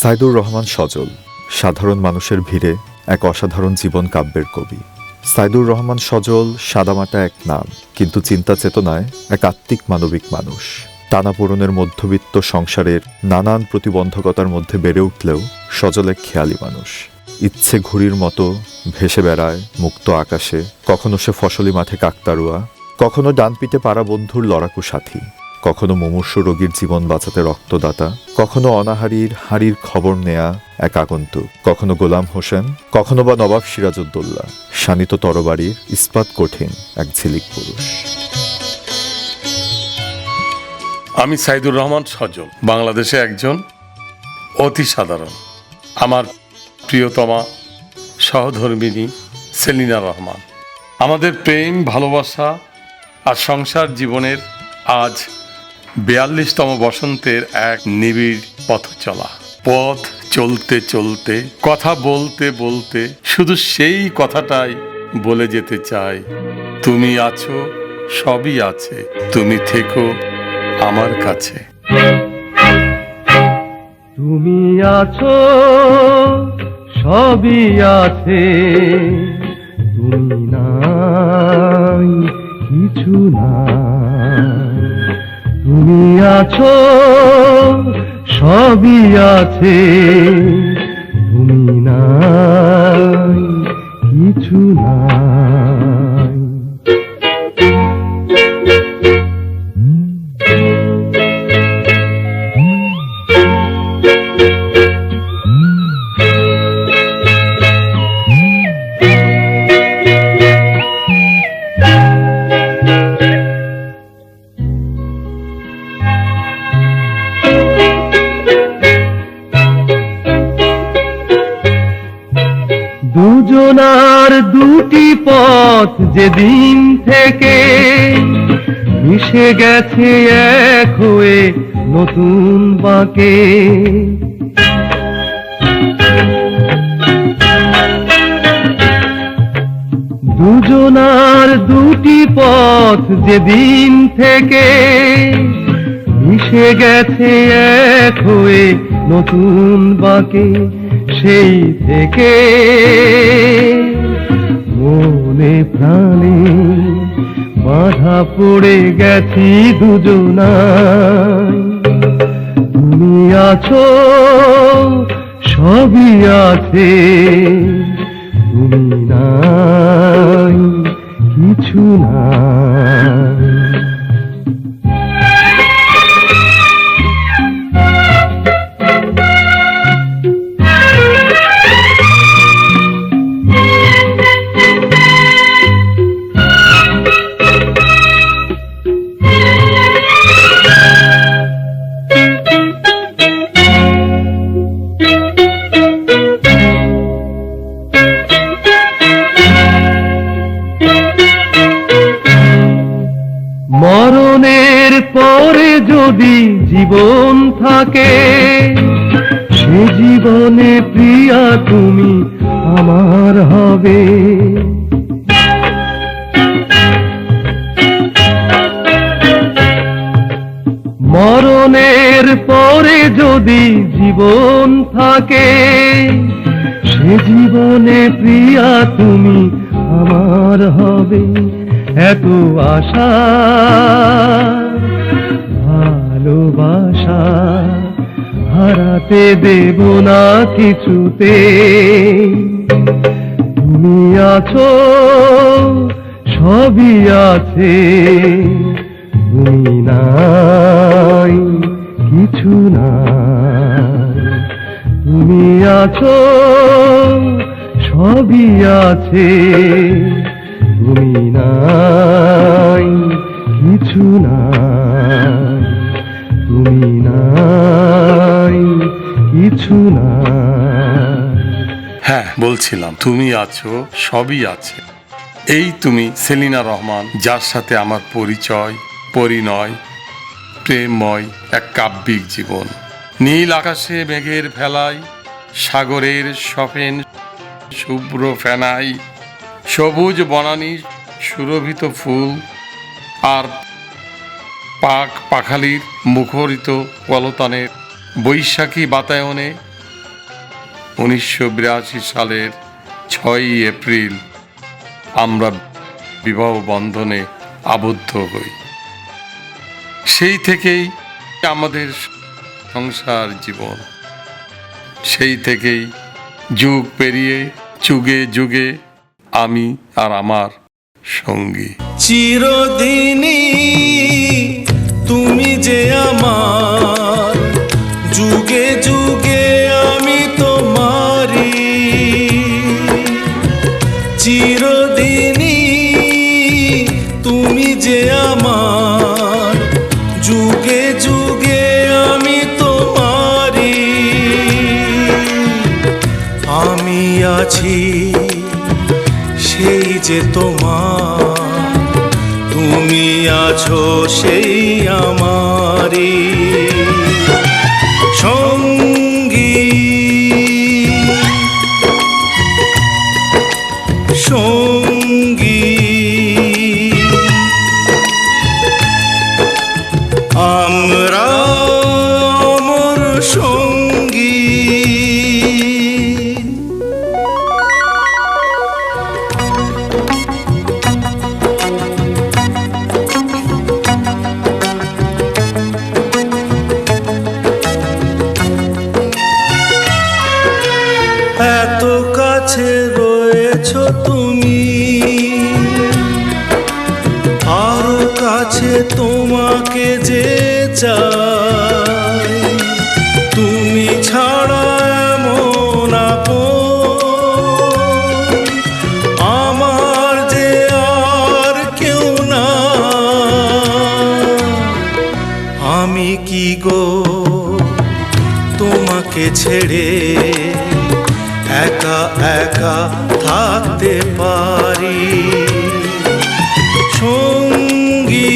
সাইদুর রহমান সজল সাধারণ মানুষের ভিড়ে এক অসাধারণ জীবন কাব্যের কবি। সাইদুর রহমান সজল সাদামাটা এক নাম, কিন্তু চিন্তা চেতনায় এক আত্মিক মানবিক মানুষ। টানাপোড়েনের মধ্যবিত্ত সংসারের নানান প্রতিবন্ধকতার মধ্যে বেড়ে উঠলেও সজল এক খেয়ালি মানুষ। ইচ্ছে ঘুড়ির মতো ভেসে বেড়ায় মুক্ত আকাশে, কখনো সে ফসলি মাঠে কাকতাড়ুয়া, কখনো ডানপিটে পাড়া বন্ধুর লড়াকু সাথী, কখনো মুমূর্ষু রোগীর জীবন বাঁচাতে রক্তদাতা, কখনো অনাহারীর হাড়ির খবর নেয়া এক আগন্তুক, কখনো গোলাম হোসেন, কখনো বা নবাব সিরাজউদ্দৌলা, শানিত তরবারির ইস্পাত কঠিন এক ঝিলিক পুরুষ। আমি সাইদুর রহমান সজল, বাংলাদেশে একজন অতি সাধারণ। আমার প্রিয়তমা সহধর্মিণী সেলিনা রহমান। আমাদের প্রেম, ভালোবাসা আর সংসার জীবনের আজ 42তম বসন্তের এক নিবিড় পথ চলা। পথ চলতে চলতে, কথা বলতে বলতে শুধু সেই কথাটাই বলে যেতে চাই, তুমি আছো, সবই আছে, তুমি থেকো আমার কাছে। তুমি আছো, সবই আছে, তুমি নাই, কিছু নাই। তুমি আছো, সবই আছে, তুমি নাই, কিছু নাই। দুজনার দুটি পথ যেদিন থেকে মিশে গেছে এক হয়ে নতুন বাঁকে। দুজনার দুটি পথ যেদিন থেকে মিশে গেছে এক হয়ে নতুন বাঁকে, সেই থেকে মনে প্রাণে বাধা পড়ে গেছি দুজনায়। তুমি আছো, সবই আছে, তুমি নাই, কিছু নাই। মরণের পরে যদি জীবন থাকে, সে জীবনে প্রিয়া তুমি আমার হবে। মরণের পরে যদি জীবন থাকে, সে জীবনে প্রিয়া তুমি আমার হবে। এত আশা ভালোবাসা হারাতে দেব না কিছুতে। তুমি আছো, সবই আছে, তুমি নাই, কিছু নাই। তুমি আছো, সবই আছে, তুমি নাই, কিছু নাই। তুমি নাই, কিছু নাই। হ্যাঁ, বলছিলাম তুমি আছো, সবই আছে। এই তুমি সেলিনা রহমান, যার সাথে আমার পরিচয়, পরিণয়, প্রেমময় এক কাব্যিক জীবন। নীল আকাশে মেঘের ভেলায়, সাগরের সফেন শুভ্র ফেনাই, সবুজ বনানী সুরভিত ফুল আর পাক পাখালির মুখরিত কলতানের বৈশাখী বাতায়নে 1982 সালের 6 এপ্রিল আমরা বিবাহ বন্ধনে আবদ্ধ হই। সেই থেকেই আমাদের সংসার জীবন, সেই থেকেই যুগ পেরিয়ে যুগে যুগে আমি আর আমার সঙ্গী। চিরদিনই তুমি যে আমার, যুগে যুগে আমি তোমারি। চিরদিনই তুমি যে আমার, যুগে যুগে আমি তোমারি। আমি আছি সেই যে তোমার, তুমি আছো সেই আমারি সঙ্গী। সঙ্গী আমরা অমর সঙ্গী। এত কাছে রয়েছো তুমি, আরো কাছে তোমাকে যে চাই। তুমি ছাড়া এমন আপন আমার যে আর কেউ না। আমি কি গো তোমাকে ছেড়ে একা একা থাকতে পারি সঙ্গী।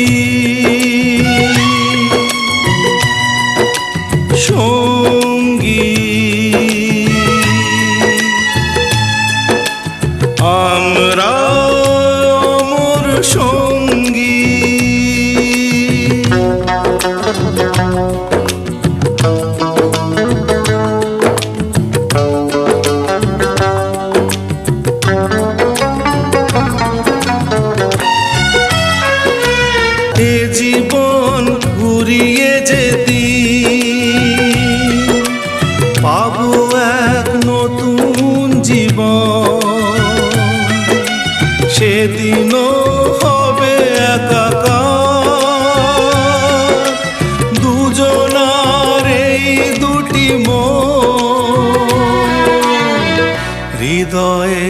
সঙ্গী আমরা অমর সঙ্গী। এ জীবন ঘুরিয়ে যেদিন পাবো এক নতুন জীবন, সেদিনও হবে একাকার দুজনার এই দুটি মন। হৃদয়ে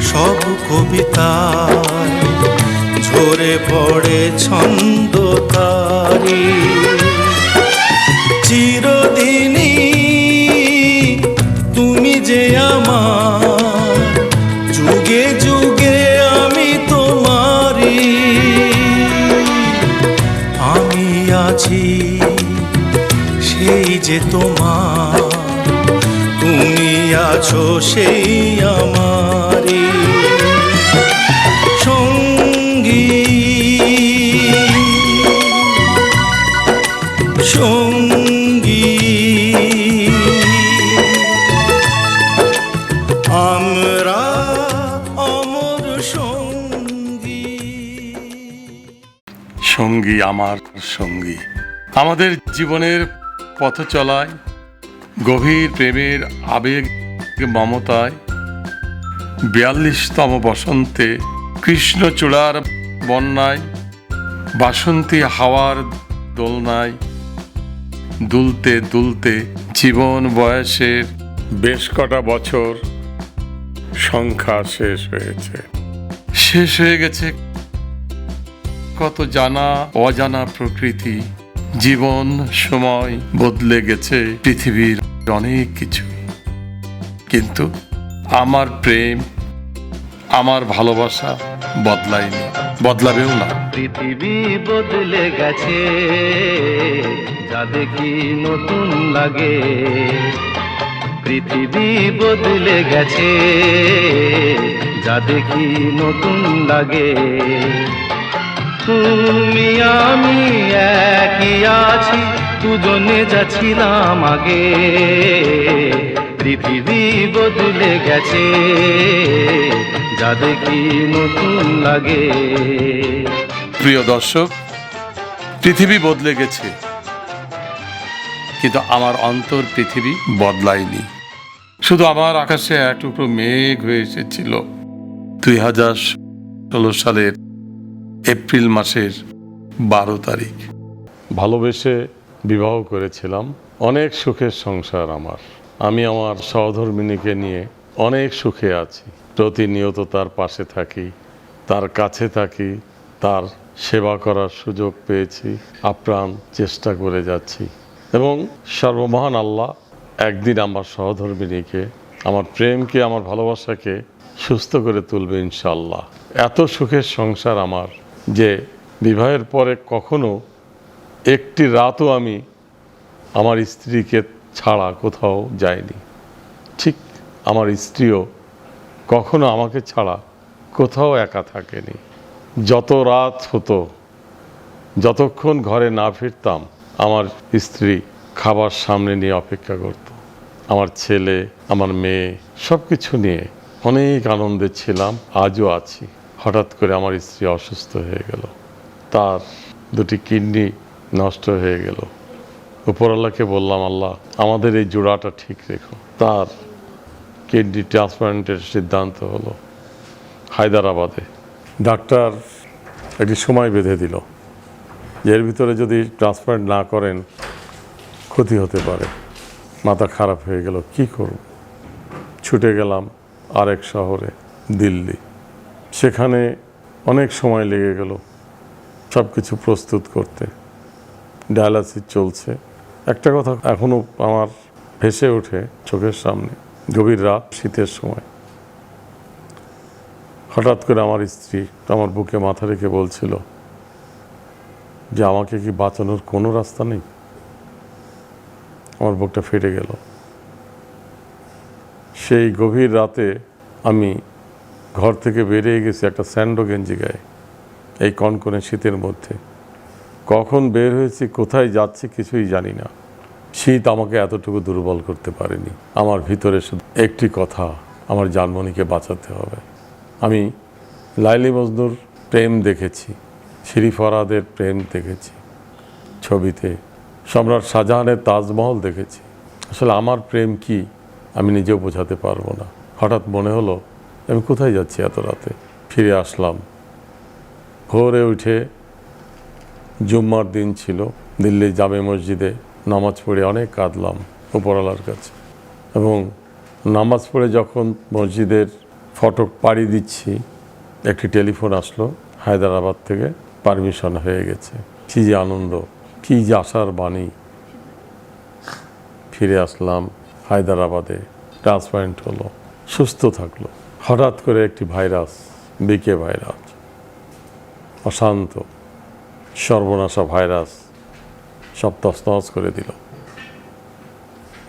সব কবিতায় ঝরে পড়ে ছন্দ তারি। চিরদিনই তুমি যে আমার, যুগে যুগে আমি তোমারি। আমি আছি সেই যে তোমার, তুমি আছো সেই আমারি সঙ্গী। সঙ্গী আমরা অমর সঙ্গী। সঙ্গী আমার সঙ্গী। আমাদের জীবনের পথ চলায়, গভীর প্রেমের আবেগ মমতায়, 42তম বসন্তে কৃষ্ণচূড়ার বন্যায়, বাসন্তী হাওয়ার দোলনায় দুলতে দুলতে জীবন বয়সের বেশ কটা বছর সংখ্যা শেষ হয়েছে। শেষ হয়ে গেছে কত জানা অজানা প্রকৃতি। জীবন সময় বদলে গেছে পৃথিবীর অনেক কিছু, কিন্তু আমার প্রেম, আমার ভালোবাসা বদলায়নি, বদলাবেও না। পৃথিবী বদলে গেছে, যা দেখি নতুন লাগে। পৃথিবী বদলে গেছে, যা দেখি নতুন লাগে। তুমি আমি একই আছি, দুজনে যাচ্ছিলাম আগে, পৃথিবী বদলে গেছে, যা দেখি নতুন লাগে। প্রিয় দর্শক, পৃথিবী বদলে গেছে, কিন্তু আমার অন্তর পৃথিবী বদলায়নি। শুধু আমার আকাশে এক টুকরো মেঘ হয়ে এসেছিল 2016 সালের এপ্রিল মাসের 12 তারিখ। ভালোবেসে বিবাহ করেছিলাম, অনেক সুখের সংসার আমার। আমি আমার সহধর্মিণীকে নিয়ে অনেক সুখে আছি। প্রতিনিয়ত তার পাশে থাকি, তার কাছে থাকি, তার সেবা করার সুযোগ পেয়েছি, আপ্রাণ চেষ্টা করে যাচ্ছি। এবং সর্বমহান আল্লাহ একদিন আমার সহধর্মিণীকে, আমার প্রেমকে, আমার ভালোবাসাকে সুস্থ করে তুলবে ইনশাআল্লাহ। এত সুখের সংসার আমার যে বিবাহের পরে কখনো একটি রাতও আমি আমার স্ত্রীকে ছাড়া কোথাও যাইনি। ঠিক আমার স্ত্রীও কখনো আমাকে ছাড়া কোথাও একা থাকেনি। যত রাত হতো, যতক্ষণ ঘরে না ফিরতাম, আমার স্ত্রী খাবার সামনে নিয়ে অপেক্ষা করত। আমার ছেলে, আমার মেয়ে, সব কিছু নিয়ে অনেক আনন্দে ছিলাম, আজও আছি। হঠাৎ করে আমার স্ত্রী অসুস্থ হয়ে গেল, তার দুটি কিডনি নষ্ট হয়ে গেল। উপরওয়ালাকে বললাম, আল্লাহ আমাদের এই জোড়াটা ঠিক রেখো। তার কিডনি ট্রান্সপ্লান্টের সিদ্ধান্ত হলো হায়দ্রাবাদে। ডাক্তার একটি সময় বেঁধে দিল যে এর ভিতরে যদি ট্রান্সপ্লান্ট না করেন ক্ষতি হতে পারে। মাথা খারাপ হয়ে গেল, কি করব? ছুটে গেলাম আরেক শহরে, দিল্লি। সেখানে অনেক সময় লেগে গেল সব কিছু প্রস্তুত করতে। ডায়ালাসিস চলছে। একটা কথা এখনও আমার ভেসে ওঠে চোখের সামনে। গভীর রাত, শীতের সময়, হঠাৎ করে আমার স্ত্রী আমার বুকে মাথা রেখে বলছিল যে আমাকে কি বাঁচানোর কোনো রাস্তা নেই? আমার বুকটা ফেটে গেল। সেই গভীর রাতে আমি ঘর থেকে বেরিয়ে গেছি একটা স্যান্ডো গেঞ্জি গায়ে, এই কনকনে শীতের মধ্যে। কখন বের হয়েছি, কোথায় যাচ্ছি কিছুই জানি না। শীত আমাকে এতটুকু দুর্বল করতে পারেনি। আমার ভিতরে শুধু একটি কথা, আমার জানমণিকে বাঁচাতে হবে। আমি লাইলি মজনুর প্রেম দেখেছি, শিরি ফরহাদের প্রেম দেখেছি ছবিতে, সম্রাট শাহজাহানের তাজমহল দেখেছি। আসলে আমার প্রেম কি আমি নিজেও বোঝাতে পারবো না। হঠাৎ মনে হলো আমি কোথায় যাচ্ছি এত রাতে। ফিরে আসলাম। ভোরে উঠে, জুম্মার দিন ছিল, দিল্লি জামে মসজিদে নামাজ পড়ে অনেক কাঁদলাম উপরওয়ালার কাছে। এবং নামাজ পড়ে যখন মসজিদের ফটক পাড়ি দিচ্ছি, একটি টেলিফোন আসলো হায়দ্রাবাদ থেকে, পারমিশন হয়ে গেছে। কী যে আনন্দ, কী যে আশার বাণী। ফিরে আসলাম হায়দ্রাবাদে, ট্রান্সপ্লান্ট হলো, সুস্থ থাকলো। হঠাৎ করে একটি ভাইরাস, বিকে ভাইরাস, অশান্ত সর্বনাশা ভাইরাস সব তছনছ করে দিল।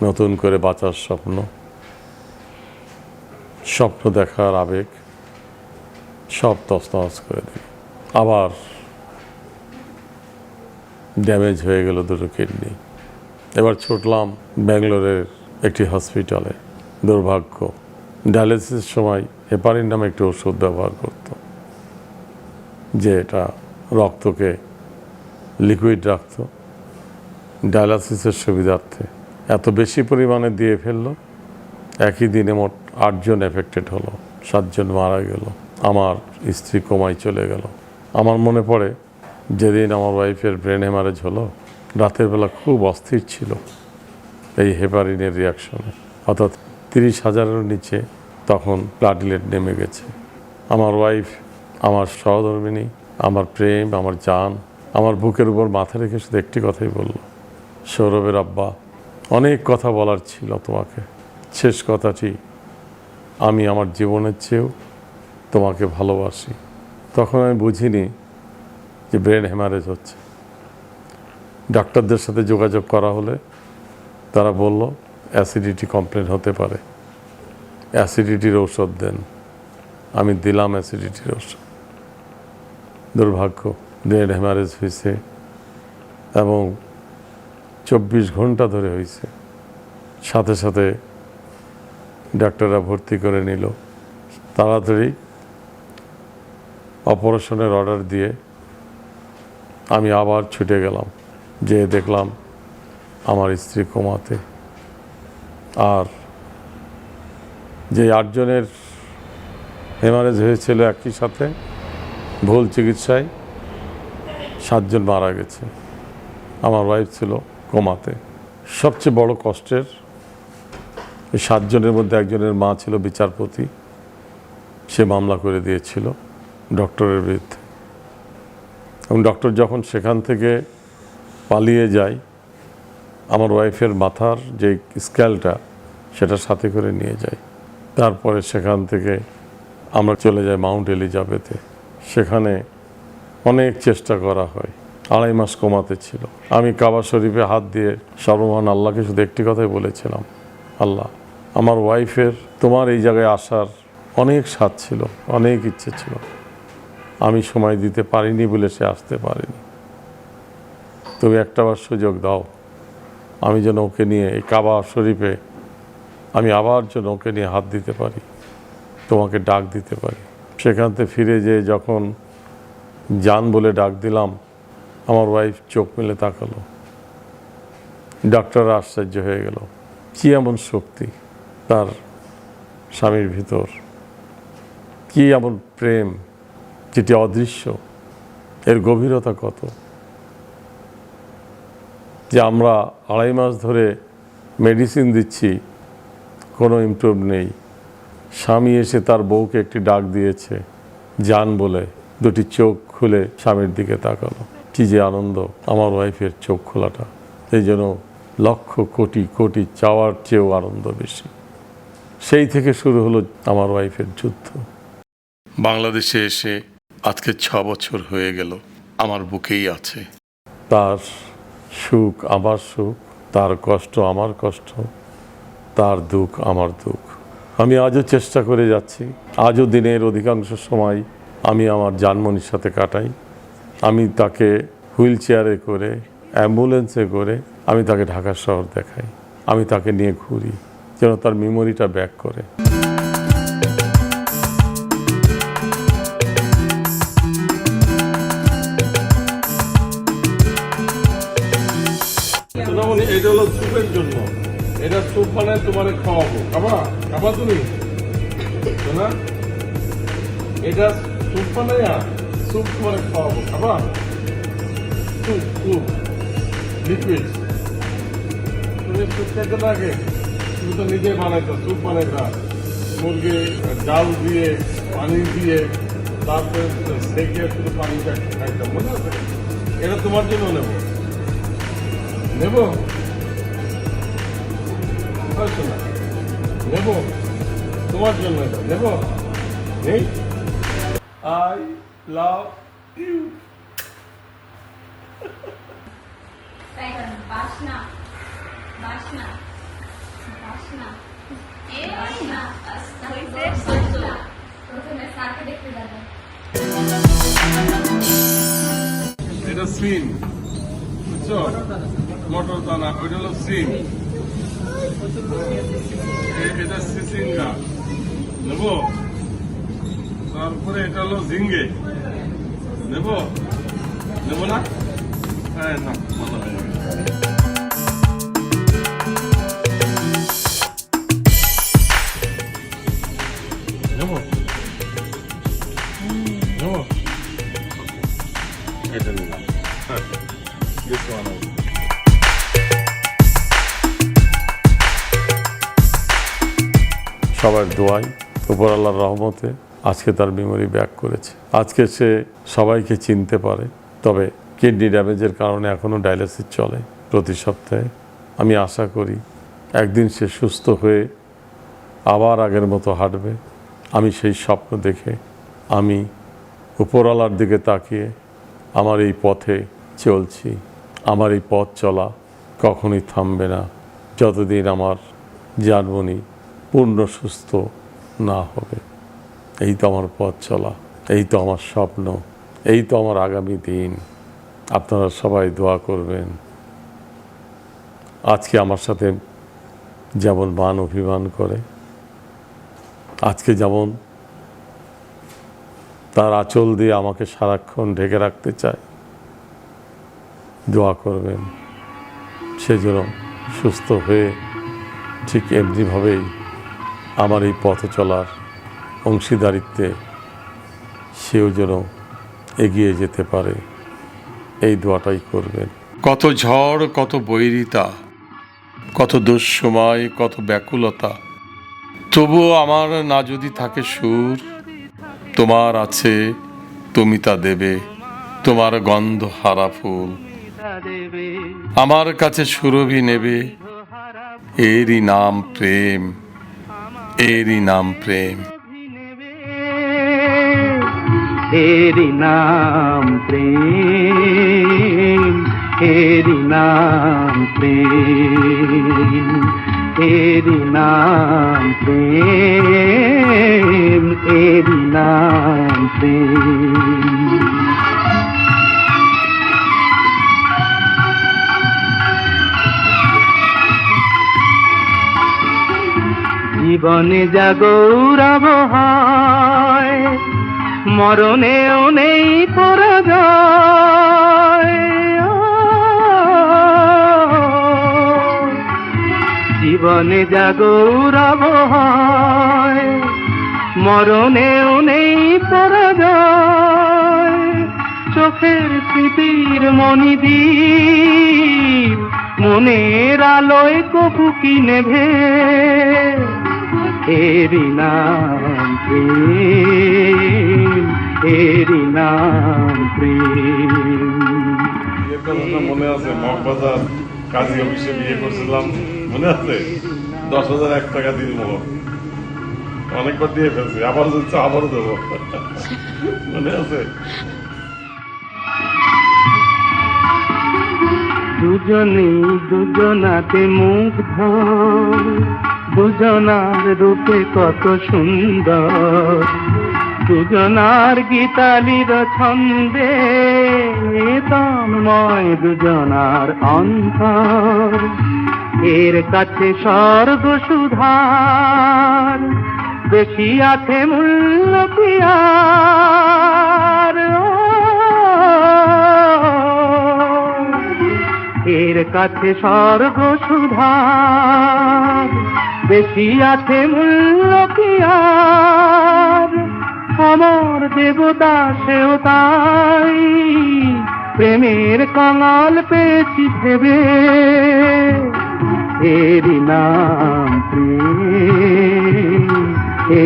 নতুন করে বাঁচার স্বপ্ন, স্বপ্ন দেখার আবেগ সব তছনছ করে দিল। আবার ড্যামেজ হয়ে গেল দুটো কিডনি। এবার ছুটলাম ব্যাঙ্গালোরের একটি হসপিটালে। দুর্ভাগ্য, ডায়ালিসিসের সময় হেপারিন নামে একটি ওষুধ ব্যবহার করত, যে এটা রক্তকে লিকুইড রাখত। ডায়ালিসিসের সুবিধার্থে এত বেশি পরিমাণে দিয়ে ফেললো, একই দিনে মোট 8 জন এফেক্টেড হলো, 7 জন মারা গেল। আমার স্ত্রী কোমায় চলে গেল। আমার মনে পড়ে যেদিন আমার ওয়াইফের ব্রেন হ্যামারেজ হলো, রাতের বেলা খুব অস্থির ছিল এই হেপারিনের রিয়াকশনে। অর্থাৎ 30,000-এর নিচে তখন প্লাটিলেট নেমে গেছে। আমার ওয়াইফ, আমার সহধর্মিণী, আমার প্রেম, আমার জান, আমার বুকের উপর মাথা রেখে শুধু একটি কথাই বলল, সৌরভের আব্বা, অনেক কথা বলার ছিল তোমাকে। শেষ কথাটি, আমি আমার জীবনের চেয়েও তোমাকে ভালোবাসি। তখন আমি বুঝিনি যে ব্রেন হ্যামারেজ হচ্ছে। ডাক্তারদের সাথে যোগাযোগ করা হলে তারা বলল অ্যাসিডিটি কমপ্লেন হতে পারে, অ্যাসিডিটির ঔষধ দেন। আমি দিলাম অ্যাসিডিটির ঔষধ। দুর্ভাগ্য, ব্রেন হ্যামারেজ হয়েছে এবং 24 ঘন্টা ধরে হয়েছে। সাথে সাথে ডাক্তাররা ভর্তি করে নিল, তাড়াতাড়ি অপারেশনের অর্ডার দিয়ে আমি আবার ছুটে গেলাম, যে দেখলাম আমার স্ত্রী কোমাতে। আর যে 8 জনের হেমারেজ হয়েছিল একই সাথে ভুল চিকিৎসায় 7 জন মারা গেছে। আমার ওয়াইফ ছিল কোমাতে। সবচেয়ে বড় কষ্টের, এই 7 জনের মধ্যে একজনের মা ছিল বিচারপতি, সে মামলা করে দিয়েছিল ডক্টরের বিরুদ্ধে। এবং ডক্টর যখন সেখান থেকে পালিয়ে যায়, আমার ওয়াইফের মাথার যে স্কেলটা সেটা সাথে করে নিয়ে যায়। তারপরে সেখান থেকে আমরা চলে যাই মাউন্ট এলিজাবেথে। সেখানে অনেক চেষ্টা করা হয়। 2.5 মাস কোমাতে ছিল। আমি কাবা শরীফে হাত দিয়ে সর্বমহান আল্লাহকে শুধু একটি কথাই বলেছিলাম, আল্লাহ, আমার ওয়াইফের তোমার এই জায়গায় আসার অনেক স্বাদ ছিল, অনেক ইচ্ছে ছিল, আমি সময় দিতে পারিনি বলে সে আসতে পারেনি। তুমি একটাবার সুযোগ দাও, আমি যেন ওকে নিয়ে এই কাবা শরীফে আমি আবার যেন ওকে নিয়ে হাত দিতে পারি, তোমাকে ডাক দিতে পারি। সেখান থেকে ফিরে যেয়ে যখন জান বলে ডাক দিলাম, আমার ওয়াইফ চোখ মেলে তাকালো। ডাক্তাররা আশ্চর্য হয়ে গেল, কি এমন শক্তি তার স্বামীর ভিতর, কি এমন প্রেম যেটি অদৃশ্য, এর গভীরতা কত, যে আমরা 2.5 মাস ধরে মেডিসিন দিচ্ছি, কোনো ইমপ্রুভ নেই। স্বামী এসে তার বউকে একটি ডাক দিয়েছে জান বলে, 2টি চোখ খুলে স্বামীর দিকে তাকালো। কি যে আনন্দ আমার ওয়াইফের চোখ খোলাটা, এই জন্য লক্ষ কোটি কোটি চাওয়ার চেয়েও আনন্দ বেশি। সেই থেকে শুরু হলো আমার ওয়াইফের যুদ্ধ। বাংলাদেশে এসে আজকে 6 বছর হয়ে গেল, আমার বুকেই আছে। তার সুখ আমার সুখ, তার কষ্ট আমার কষ্ট, তার দুঃখ আমার দুঃখ। আমি আজও চেষ্টা করে যাচ্ছি, আজও দিনের অধিকাংশ সময় আমি আমার জানমনির সাথে কাটাই। আমি তাকে হুইল চেয়ারে করে, অ্যাম্বুলেন্সে করে আমি তাকে ঢাকা শহর দেখাই, আমি তাকে নিয়ে ঘুরি, যেন তার মেমোরিটা ব্যাক করে। এটা হলো স্যুপের জন্য, এটা স্যুপ বানায় তোমারে খাওয়াবো, খাবা তুমি না, এটা স্যুপ বানায় স্যুপ তোমারে খাওয়াবো, স্যুপ লিকুইড। তুমি স্যুপ খেতে না আগে, তুমি তো নিজে বানাইতো, স্যুপ বানাইতা মুরগি ডাল দিয়ে পানি দিয়ে, তারপরে সেকে শুধু পানিটা খাইতাম, মনে আছে? এটা তোমার জন্য নেব নেব তোমার জন্য, এটা নেব নেই। I love you. বাসনা বাসনা বাসনা এই বাসনা প্রথমে সাথে দেখতে যাবেন। এটা সিম, বুঝছো? মটর দানা, ওইটা হলো সিম, এটা সিসিঙ্গা নেব। তারপরে এটা হলো ঝিঙ্গে নেব না? হ্যাঁ, না, ভালো হয়ে গেছে। এটা নিলাম, হ্যাঁ, this one also. সবার দোয়াই, উপর আল্লাহর রহমতে আজকে তার মেমোরি ব্যাক করেছে। আজকে সে সবাইকে চিনতে পারে, তবে কিডনি ড্যামেজের কারণে এখনও ডায়ালিসিস চলে প্রতি সপ্তাহে। আমি আশা করি একদিন সে সুস্থ হয়ে আবার আগের মতো হাঁটবে। আমি সেই স্বপ্ন দেখে আমি উপরওয়ালার দিকে তাকিয়ে আমার এই পথে চলছি। আমার এই পথ চলা কখনোই থামবে না, যতদিন আমার জানমনি পূর্ণ সুস্থ না হবে। এই তো আমার পথ চলা, এই তো আমার স্বপ্ন, এই তো আমার আগামী দিন। আপনারা সবাই দোয়া করবেন। আজকে আমার সাথে যেমন মান অভিমান করে, আজকে যেমন তার আঁচল দিয়ে আমাকে সারাক্ষণ ঢেকে রাখতে চায়, দোয়া করবেন সে যেন সুস্থ হয়ে ঠিক এমনিভাবেই আমার এই পথ চলার অংশীদারিত্বে সেও যেন এগিয়ে যেতে পারে, এই দোয়াটাই করবেন। কত ঝড়, কত বৈরিতা, কত দুঃসময়, কত ব্যাকুলতা, তবুও আমার না যদি থাকে সুর, তোমার আছে তুমি তা দেবে, তোমার গন্ধ হারা ফুল আমার কাছে সুরভি নেবে, এরই নাম প্রেম, এরই নাম প্রেম। এরি নাম প্রেম, এরি নাম প্রেম, এরি নাম প্রেম, এরি নাম প্রেম। জীবনে যা গৌরব হয়, মরণেও নেই পরাজয়। জীবনে যা গৌরব হয়, মরণেও নেই পরাজয়। চোখের স্মৃতির মণিদ্বীপ মনের আলোয় কবু কি নেভে, এরি নাম প্রেম, এরি নাম প্রেম। মনে আছে মগবাজার কাজী অফিসে বিয়ে করছিলাম, মনে আছে? 10,001 টাকা দিয়ে দেবো, অনেকবার দিয়ে ফেলছি, আবার দিচ্ছে, আবারও দেবো, মনে আছে? দুজনেই দুজনাতে মুগ্ধ, দুজনার রূপে কত সুন্দর, দুজনার গীতালির ছন্দে তন্ময় দুজনার অন্তর। এর কাছে স্বর্গ সুধার বেশি আছে মূল্য পিয়ার। এর কাছে স্বর্গ সুধার বেশি আছে মূল্য পিয়ার। আমার দেবতা সেও তাই প্রেমের কাঙাল পেয়েছি ভেবে, এরি নাম প্রেম,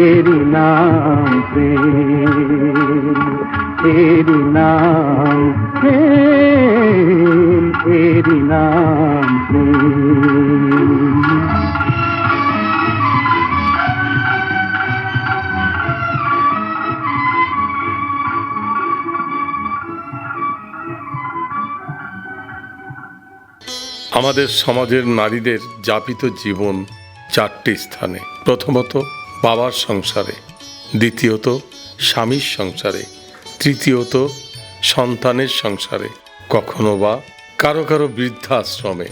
এরি নাম প্রেম, এরি নাম প্রেম, এরি নাম প্রেম। আমাদের সমাজের নারীদের যাপিত জীবন 4টি স্থানে। প্রথমত বাবার সংসারে, দ্বিতীয়ত স্বামীর সংসারে, তৃতীয়ত সন্তানের সংসারে, কখনো বা কারো কারো বৃদ্ধাশ্রমে।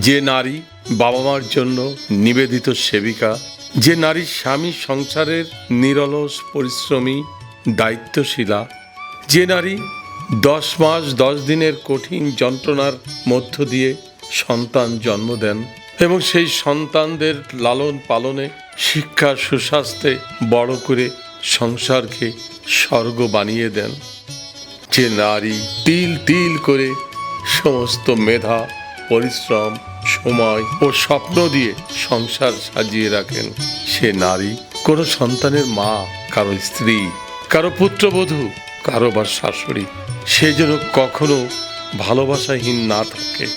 যে নারী বাবা মার জন্য নিবেদিত সেবিকা, যে নারী স্বামী সংসারের নিরলস পরিশ্রমী দায়িত্বশীলা, যে নারী 10 মাস 10 দিনের কঠিন যন্ত্রণার মধ্য দিয়ে সন্তান জন্ম দেন এবং সেই সন্তানদের লালন পালনে, শিক্ষা, সুস্বাস্থ্যে বড় করে সংসারকে স্বর্গ বানিয়ে দেন, যে নারী তিল তিল করে সমস্ত মেধা, পরিশ্রম, সময় ও স্বপ্ন দিয়ে সংসার সাজিয়ে রাখেন, সে নারী কোনো সন্তানের মা, কারো স্ত্রী, কারো পুত্রবধূ, কারো বা শাশুড়ি, সে যেন কখনো ভালোবাসাহীন না থাকে।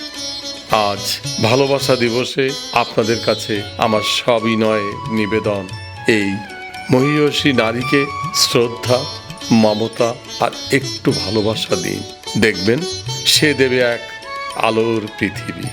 আজ ভালোবাসা দিবসে আপনাদের কাছে আমার সবিনয় নিবেদন, এই মহীয়সী নারীকে শ্রদ্ধা, মমতা আর একটু ভালোবাসা দিন। দেখবেন সে দেবে এক আলোর পৃথিবী।